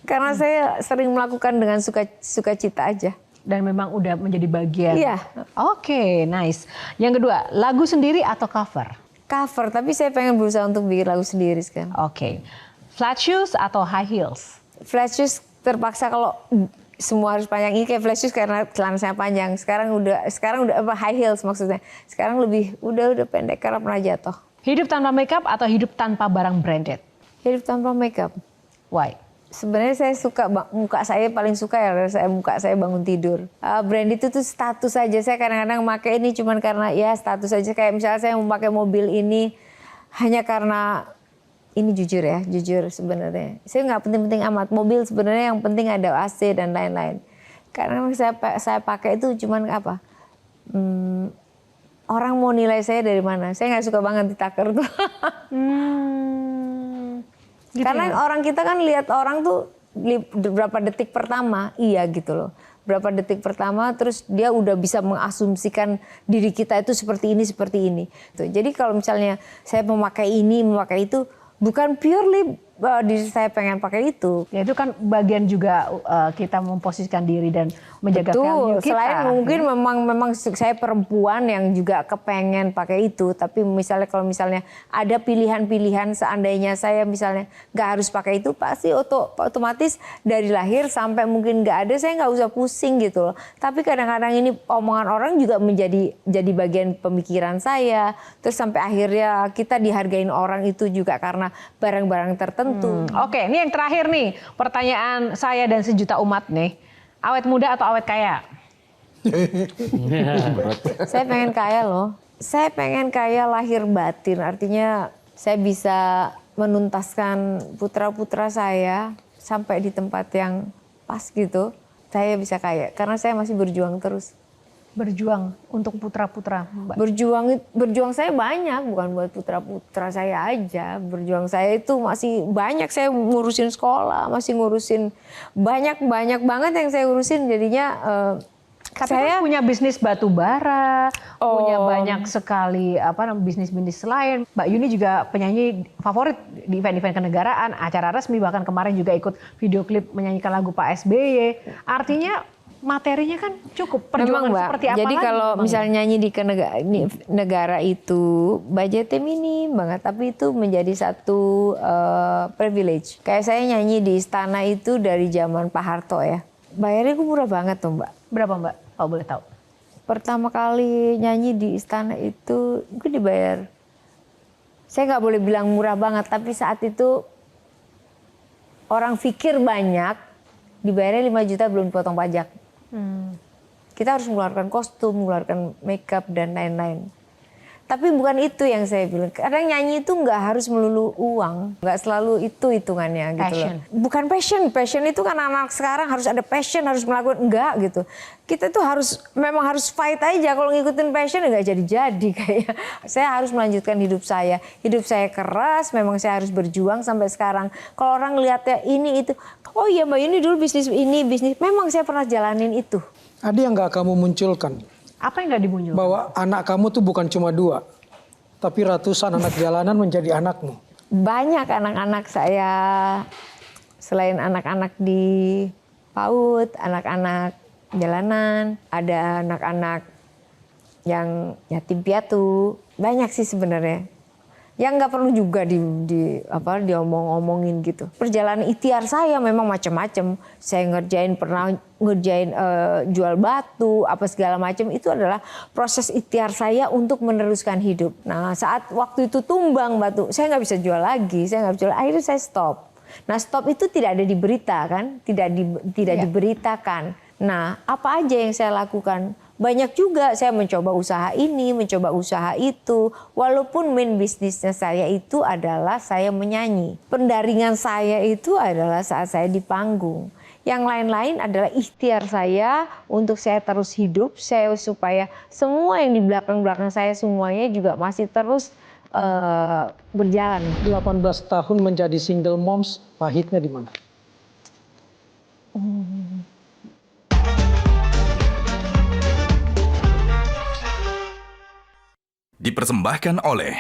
S6: Karena saya sering melakukan dengan sukacita aja.
S7: Dan memang udah menjadi bagian.
S6: Iya.
S7: Oke, nice. Yang kedua, lagu sendiri atau cover?
S6: Cover, tapi saya pengen berusaha untuk bikin lagu sendiri sekarang.
S7: Oke. Flat shoes atau high heels?
S6: Flat shoes terpaksa kalau semua harus panjang, ini kayak flat shoes karena celana saya panjang. Sekarang udah apa, high heels maksudnya. Sekarang lebih udah pendek karena pernah jatuh.
S7: Hidup tanpa makeup atau hidup tanpa barang branded?
S6: Hidup tanpa makeup.
S7: Why?
S6: Sebenarnya saya suka muka saya paling suka ya muka saya bangun tidur. Brand itu tuh status aja. Saya kadang-kadang pakai ini cuman karena ya status aja. Kayak misalnya saya mau pakai mobil ini hanya karena ini jujur sebenarnya. Saya nggak penting-penting amat mobil, sebenarnya yang penting ada AC dan lain-lain. Karena saya pakai itu cuman apa? Orang mau nilai saya dari mana? Saya nggak suka banget ditaker tuh. Gitu karena ya? Orang kita kan lihat orang tuh berapa detik pertama, iya gitu loh. Berapa detik pertama terus dia udah bisa mengasumsikan diri kita itu seperti ini. Tuh. Jadi kalau misalnya saya memakai ini, memakai itu, bukan purely diri saya pengen pakai itu.
S7: Ya itu kan bagian juga kita memposisikan diri dan menjaga value
S6: Betul,
S7: kita.
S6: selain mungkin memang saya perempuan yang juga kepengen pakai itu, tapi misalnya kalau misalnya ada pilihan-pilihan seandainya saya misalnya nggak harus pakai itu, pasti otomatis dari lahir sampai mungkin nggak ada, saya nggak usah pusing gitu loh. Tapi kadang-kadang ini omongan orang juga jadi bagian pemikiran saya, terus sampai akhirnya kita dihargain orang itu juga karena barang-barang tertentu.
S7: Oke, ini yang terakhir nih, pertanyaan saya dan sejuta umat nih. Awet muda atau awet kaya?
S6: Saya pengen kaya loh. Saya pengen kaya lahir batin. Artinya saya bisa menuntaskan putra-putra saya sampai di tempat yang pas gitu. Saya bisa kaya karena saya masih berjuang terus.
S7: Berjuang untuk putra-putra, Mbak.
S6: Berjuang saya banyak, bukan buat putra-putra saya aja. Berjuang saya itu masih banyak, saya ngurusin sekolah, masih ngurusin banyak banget yang saya urusin. Jadinya
S7: Saya punya bisnis batu bara, punya banyak sekali bisnis-bisnis lain. Mbak Yuni juga penyanyi favorit di event-event kenegaraan, acara resmi, bahkan kemarin juga ikut video klip menyanyikan lagu Pak SBY. Artinya materinya kan cukup. Perjuangan
S6: Mbak,
S7: seperti apa
S6: jadi
S7: lagi,
S6: kalau
S7: Mbak?
S6: misalnya nyanyi di negara itu budgetnya minim banget, tapi itu menjadi satu privilege. Kayak saya nyanyi di istana itu dari zaman Pak Harto ya. Bayarnya murah banget tuh Mbak.
S7: Berapa Mbak? Kalau boleh tahu.
S6: Pertama kali nyanyi di istana itu gue dibayar. Saya nggak boleh bilang murah banget, tapi saat itu orang pikir banyak, dibayarnya 5 juta belum potong pajak. Kita harus mengeluarkan kostum, mengeluarkan makeup dan lain-lain. Tapi bukan itu yang saya bilang. Kadang nyanyi itu nggak harus melulu uang, nggak selalu itu hitungannya gitu loh. Bukan passion itu kan anak sekarang harus ada passion, harus melakukan enggak gitu. Kita tuh memang harus fight aja. Kalau ngikutin passion nggak jadi kayak. Saya harus melanjutkan hidup saya. Hidup saya keras, memang saya harus berjuang sampai sekarang. Kalau orang lihatnya ini itu, oh iya Mbak Yuni dulu bisnis ini, bisnis. Memang saya pernah jalanin itu.
S3: Ada yang nggak kamu munculkan?
S7: Apa yang nggak dimunculkan?
S3: Bahwa anak kamu tuh bukan cuma 2, tapi ratusan anak jalanan menjadi anakmu.
S6: Banyak anak-anak saya, selain anak-anak di PAUD, anak-anak jalanan, ada anak-anak yang yatim piatu, banyak sih sebenarnya. Yang nggak perlu juga diomong-omongin gitu. Perjalanan ikhtiar saya memang macam-macam. Saya pernah ngerjain jual batu, apa segala macam. Itu adalah proses ikhtiar saya untuk meneruskan hidup. Nah saat waktu itu tumbang batu, saya nggak bisa jual lagi. Akhirnya saya stop. Nah stop itu tidak ada di berita kan, tidak diberitakan. Nah apa aja yang saya lakukan? Banyak juga saya mencoba usaha ini, mencoba usaha itu. Walaupun main bisnisnya saya itu adalah saya menyanyi. Pendaringan saya itu adalah saat saya di panggung. Yang lain-lain adalah ikhtiar saya untuk saya terus hidup. Supaya semua yang di belakang-belakang saya semuanya juga masih terus berjalan.
S3: 18 tahun menjadi single moms, pahitnya di mana?
S2: Dipersembahkan oleh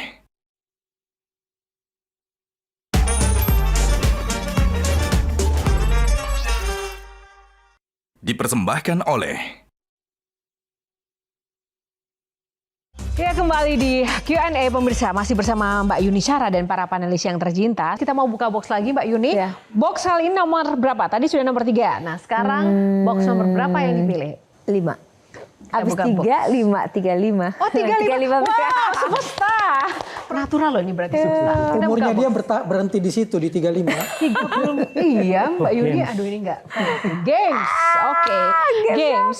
S7: Ya, kembali di Q&A pemirsa, masih bersama Mbak Yuni Syara dan para panelis yang tercinta. Kita mau buka box lagi Mbak Yuni.
S6: Ya.
S7: Box kali ini nomor berapa? Tadi sudah nomor 3. Nah sekarang box nomor berapa yang dipilih?
S6: 5. Habis
S7: buka
S6: 3, 5, 35.
S7: Oh 35. Wow, semesta. Peraturan loh ini berarti. Kita
S3: Umurnya
S7: buka
S3: dia
S7: box.
S3: berhenti di situ di 35.
S7: 30. Iya Mbak Yuni, aduh ini enggak. Games, oke. Games.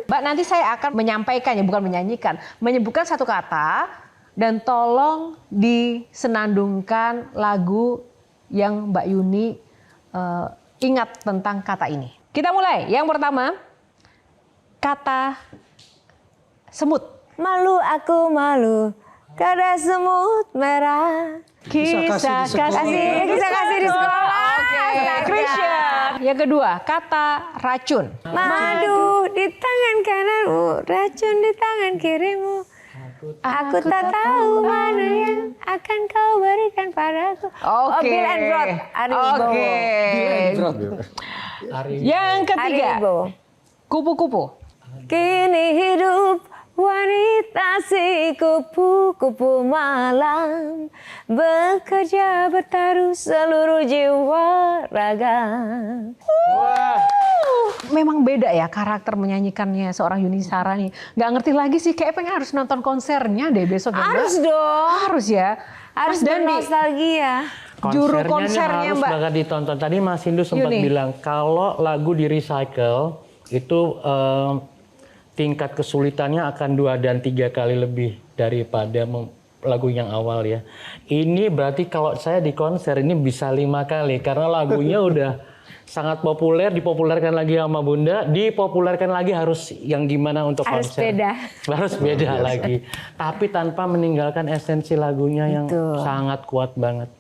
S7: Mbak nanti saya akan menyampaikan, ya bukan menyanyikan, menyebutkan satu kata dan tolong disenandungkan lagu yang Mbak Yuni ingat tentang kata ini. Kita mulai, yang pertama kata semut.
S6: Malu aku malu, kada semut merah.
S3: Kisah kasih di sekolah.
S6: Oke,
S7: Christian. Yang kedua, kata racun.
S6: Madu di tangan kananmu, racun di tangan kirimu. Aku tak tahu mana yang akan kau berikan padaku.
S7: Oke.
S6: Bill and Rod, Ari Wibowo.
S7: Yang
S6: Ari
S7: ketiga,
S6: Wibowo.
S7: kupu-kupu.
S6: Kini hidup wanita si kupu-kupu malam, bekerja bertaruh seluruh jiwa raga.
S7: Memang beda ya karakter menyanyikannya seorang Yuni Shara nih. Nggak ngerti lagi sih, kayak pengen harus nonton konsernya deh besok. Ya,
S6: Harus dong.
S7: Harus ya.
S6: Harus
S7: Mas Dandi,
S6: bernostalgia.
S7: juru
S5: Konsernya
S7: konsernya
S5: harus
S7: Mbak
S5: banget ditonton. Tadi Mas Hindu sempat
S7: Yuni.
S5: bilang kalau lagu di recycle itu tingkat kesulitannya akan 2 dan 3 kali lebih daripada lagu yang awal ya. Ini berarti kalau saya di konser ini bisa 5 kali karena lagunya udah sangat populer, dipopulerkan lagi sama Bunda, dipopulerkan lagi harus yang gimana untuk
S6: Harus
S5: konser.
S6: beda.
S5: Harus beda lagi. Tapi tanpa meninggalkan esensi lagunya yang
S6: Betul.
S5: sangat kuat banget.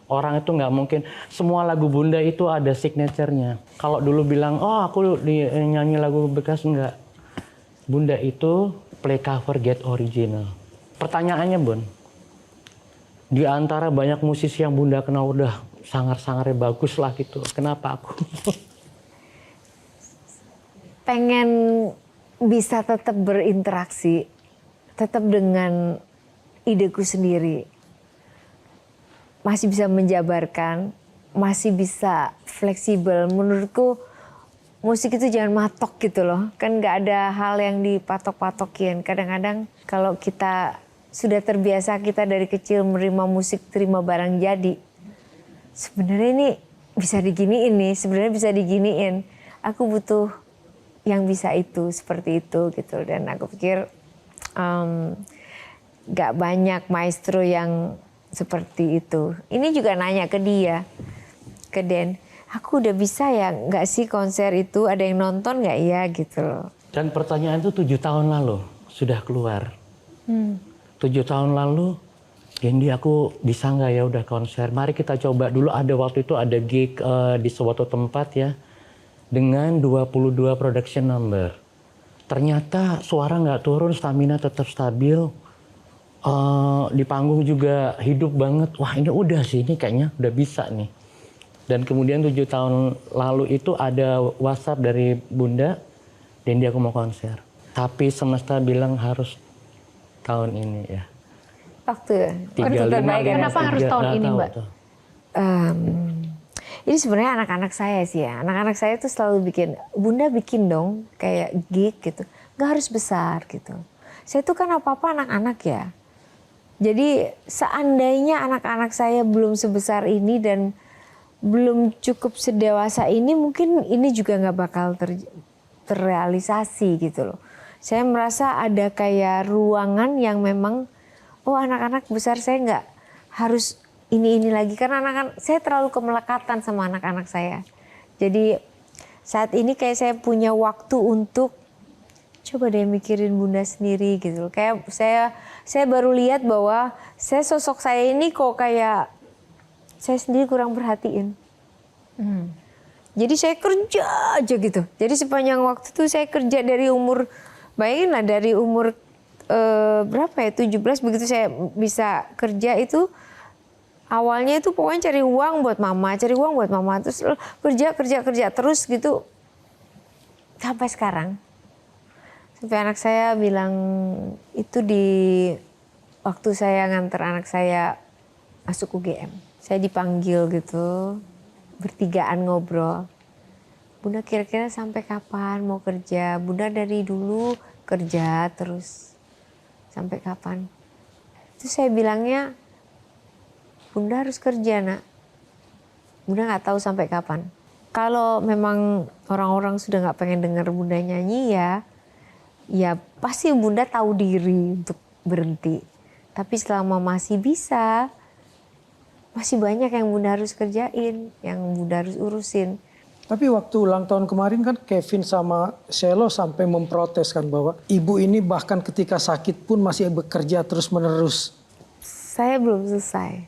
S5: Orang itu nggak mungkin, semua lagu Bunda itu ada signaturenya. Kalau dulu bilang, oh aku nyanyi lagu bekas, enggak. Bunda itu play cover get original. Pertanyaannya Bun, di antara banyak musisi yang Bunda kenal udah sangar-sangarnya bagus lah gitu. Kenapa aku?
S6: Pengen bisa tetap berinteraksi, tetap dengan ideku sendiri. Masih bisa menjabarkan, masih bisa fleksibel. Menurutku musik itu jangan matok gitu loh. Kan gak ada hal yang dipatok-patokin. Kadang-kadang kalau kita sudah terbiasa, kita dari kecil menerima musik, terima barang jadi. Sebenarnya ini bisa diginiin nih, sebenarnya bisa diginiin. Aku butuh yang bisa itu, seperti itu gitu. Dan aku pikir gak banyak maestro yang seperti itu. Ini juga nanya ke dia, ke Den. Aku udah bisa ya gak sih konser itu, ada yang nonton gak ya gitu loh.
S5: Dan pertanyaan itu 7 tahun lalu sudah keluar. 7 tahun lalu, Dendi aku bisa nggak ya udah konser? Mari kita coba dulu. Ada waktu itu ada gig di suatu tempat ya dengan 22 production number. Ternyata suara nggak turun, stamina tetap stabil. Di panggung juga hidup banget. Wah ini udah sih, ini kayaknya udah bisa nih. Dan kemudian 7 tahun lalu itu ada WhatsApp dari Bunda, Dendi aku mau konser. Tapi semesta bilang harus tahun ini ya.
S6: Waktu
S5: 35
S7: Kenapa harus tahun ini, Mbak?
S6: Ini sebenarnya anak-anak saya sih ya. Anak-anak saya tuh selalu bikin, Bunda bikin dong kayak gig gitu. Gak harus besar gitu. Saya tuh kan apa-apa anak-anak ya. Jadi seandainya anak-anak saya belum sebesar ini dan belum cukup sedewasa ini, mungkin ini juga gak bakal terrealisasi gitu loh. Saya merasa ada kayak ruangan yang memang, oh anak-anak besar saya nggak harus ini lagi. Karena anak-anak saya terlalu kemelekatan sama anak-anak saya. Jadi saat ini kayak saya punya waktu untuk coba deh mikirin Bunda sendiri gitu. Kayak saya baru lihat bahwa sosok saya ini kok kayak saya sendiri kurang perhatiin. Jadi saya kerja aja gitu. Jadi sepanjang waktu itu saya kerja dari umur, bayangin lah dari umur berapa ya, 17 begitu saya bisa kerja itu. Awalnya itu pokoknya cari uang buat mama, terus kerja terus gitu sampai sekarang. Sampai anak saya bilang itu di waktu saya nganter anak saya masuk UGM. Saya dipanggil gitu, bertigaan ngobrol. Bunda kira-kira sampai kapan mau kerja? Bunda dari dulu kerja terus. Sampai kapan? Itu saya bilangnya, Bunda harus kerja nak. Bunda nggak tahu sampai kapan. Kalau memang orang-orang sudah nggak pengen dengar Bunda nyanyi ya pasti Bunda tahu diri untuk berhenti. Tapi selama masih bisa, masih banyak yang Bunda harus kerjain, yang Bunda harus urusin.
S3: Tapi waktu ulang tahun kemarin kan Kevin sama Selo sampai memprotes kan bahwa ibu ini bahkan ketika sakit pun masih bekerja terus-menerus.
S6: Saya belum selesai.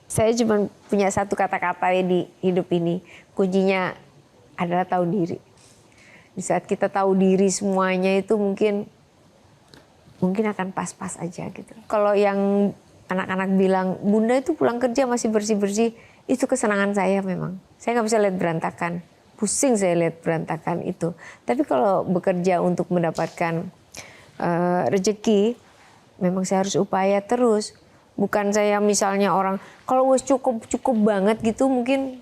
S6: Saya cuma punya satu kata-kata di hidup ini. Kuncinya adalah tahu diri. Di saat kita tahu diri semuanya itu mungkin mungkin akan pas-pas aja gitu. Kalau yang anak-anak bilang, Bunda itu pulang kerja masih bersih-bersih, itu kesenangan saya memang. Saya nggak bisa lihat berantakan, pusing saya lihat berantakan itu. Tapi kalau bekerja untuk mendapatkan rezeki, memang saya harus upaya terus. Bukan saya misalnya orang, kalau wes cukup banget gitu mungkin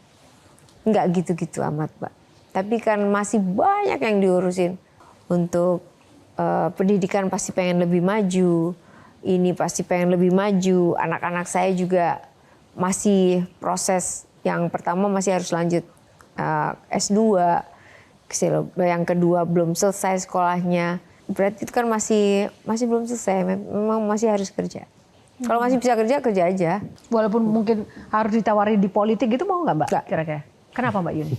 S6: nggak gitu-gitu amat, Pak. Tapi kan masih banyak yang diurusin. Untuk pendidikan pasti pengen lebih maju, ini pasti pengen lebih maju. Anak-anak saya juga masih proses, yang pertama masih harus lanjut S2, yang kedua belum selesai sekolahnya. Berarti itu kan masih belum selesai, memang masih harus kerja. Kalau masih bisa kerja aja.
S7: Walaupun mungkin harus ditawari di politik gitu, mau nggak Mbak? Kira-kira. Kenapa Mbak Yuni?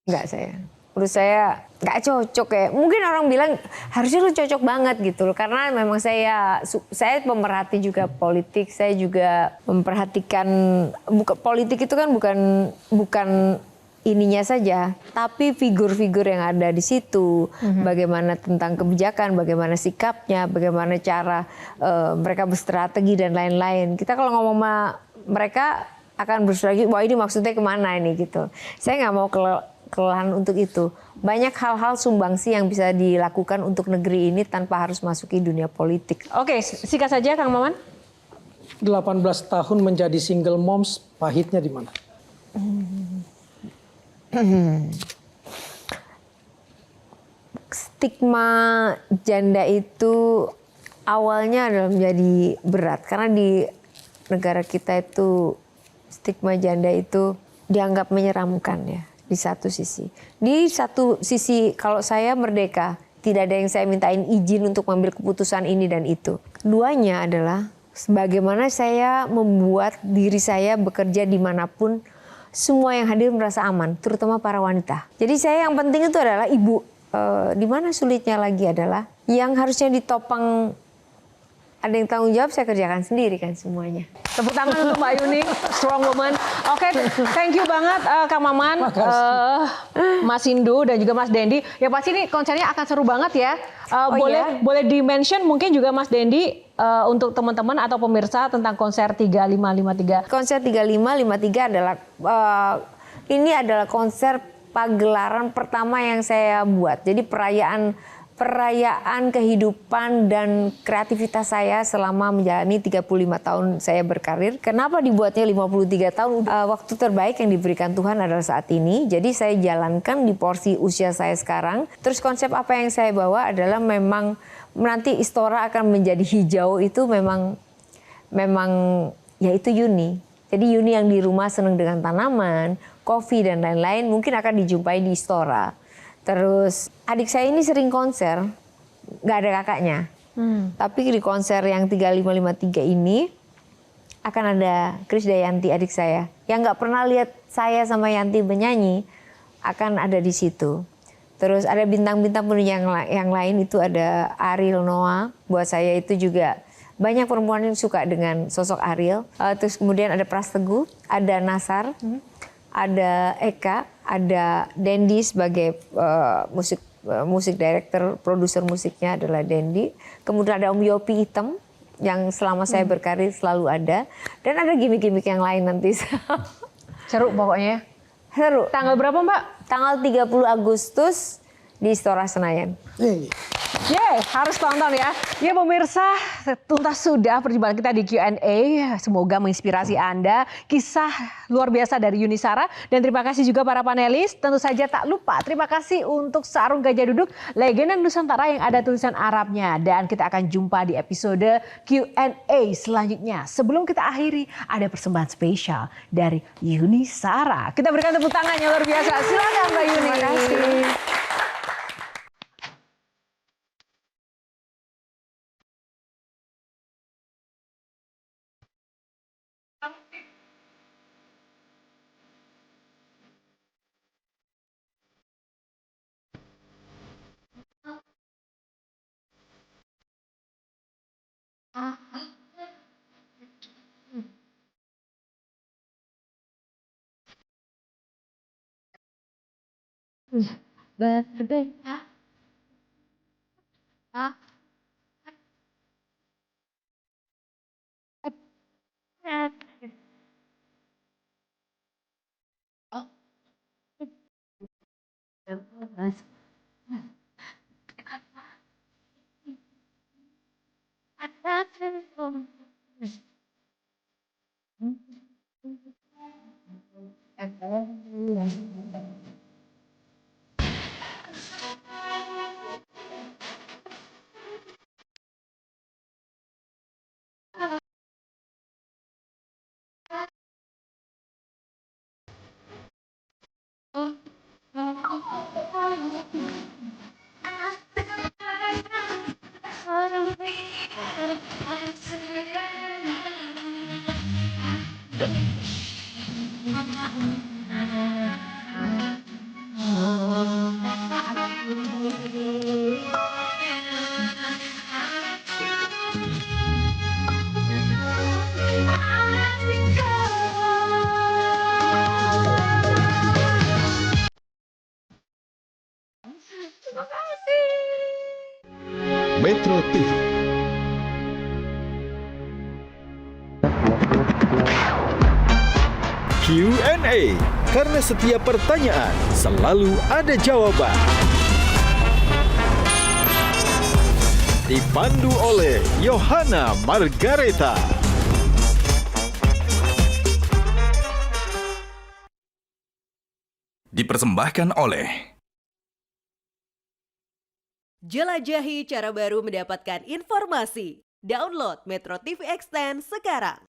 S6: Enggak saya. Menurut saya nggak cocok ya. Mungkin orang bilang harusnya lu cocok banget gitu loh. Karena memang saya pemerhati juga politik. Saya juga memperhatikan, politik itu kan bukan ininya saja, tapi figur-figur yang ada di situ. Bagaimana tentang kebijakan, bagaimana sikapnya, bagaimana cara mereka berstrategi dan lain-lain. Kita kalau ngomong sama mereka akan berstrategi, wah ini maksudnya kemana ini gitu. Saya nggak mau kelelahan untuk itu. Banyak hal-hal sumbangsi yang bisa dilakukan untuk negeri ini tanpa harus masuki dunia politik.
S7: Oke, singkat saja Kang Maman.
S3: 18 tahun menjadi single moms, pahitnya di mana?
S6: Stigma janda itu awalnya adalah menjadi berat. Karena di negara kita itu stigma janda itu dianggap menyeramkan ya. Di satu sisi kalau saya merdeka, tidak ada yang saya mintain izin untuk mengambil keputusan ini dan itu. Keduanya adalah bagaimana saya membuat diri saya bekerja dimanapun, semua yang hadir merasa aman, terutama para wanita. Jadi saya yang penting itu adalah ibu. Di mana sulitnya lagi adalah yang harusnya ditopang, ada yang tanggung jawab, saya kerjakan sendiri kan semuanya.
S7: Tepuk tangan untuk Mbak Yuni, strong woman. Oke, thank you banget Kang Maman, Mas Hindu dan juga Mas Dendi. Ya pasti ini konsernya akan seru banget ya. Boleh di-mention mungkin juga Mas Dendi untuk teman-teman atau pemirsa tentang konser 3553.
S6: Konser 3553 adalah ini adalah konser pagelaran pertama yang saya buat. Jadi perayaan kehidupan dan kreativitas saya selama menjalani 35 tahun saya berkarir. Kenapa dibuatnya 53 tahun? Waktu terbaik yang diberikan Tuhan adalah saat ini. Jadi saya jalankan di porsi usia saya sekarang. Terus konsep apa yang saya bawa adalah memang nanti Istora akan menjadi hijau, itu memang ya itu Yuni. Jadi Yuni yang di rumah senang dengan tanaman, kopi dan lain-lain mungkin akan dijumpai di Istora. Terus adik saya ini sering konser, nggak ada kakaknya. Tapi di konser yang 3553 ini akan ada Krisdayanti adik saya. Yang nggak pernah lihat saya sama Yanti menyanyi akan ada di situ. Terus ada bintang-bintang penyanyi yang lain, itu ada Ariel Noah. Buat saya itu juga banyak perempuan yang suka dengan sosok Ariel. Terus kemudian ada Pras Teguh, ada Nasar, ada Eka, ada Dendi sebagai musik director, produser musiknya adalah Dendi. Kemudian ada Om Yopi Hitam yang selama saya berkarir selalu ada. Dan ada gimmick-gimmick yang lain nanti.
S7: Seru pokoknya.
S6: Seru.
S7: Tanggal berapa Mbak?
S6: Tanggal 30 Agustus di Istora Senayan.
S7: Yeay, harus tonton ya. Ya pemirsa, tuntas sudah perjumpaan kita di Q&A. Semoga menginspirasi Anda. Kisah luar biasa dari Yuni Sara. Dan terima kasih juga para panelis. Tentu saja tak lupa terima kasih untuk Sarung Gajah Duduk, legenda Nusantara yang ada tulisan Arabnya. Dan kita akan jumpa di episode Q&A selanjutnya. Sebelum kita akhiri, ada persembahan spesial dari Yuni Sara. Kita berikan tepuk tangan yang luar biasa. Silakan Mbak Yuni.
S6: Terima kasih.
S1: Metro TV. Q&A, karena setiap pertanyaan selalu ada jawaban. Dipandu oleh Yohana Margareta.
S2: Dipersembahkan oleh
S8: Jelajahi cara baru mendapatkan informasi. Download Metro TV Extend sekarang.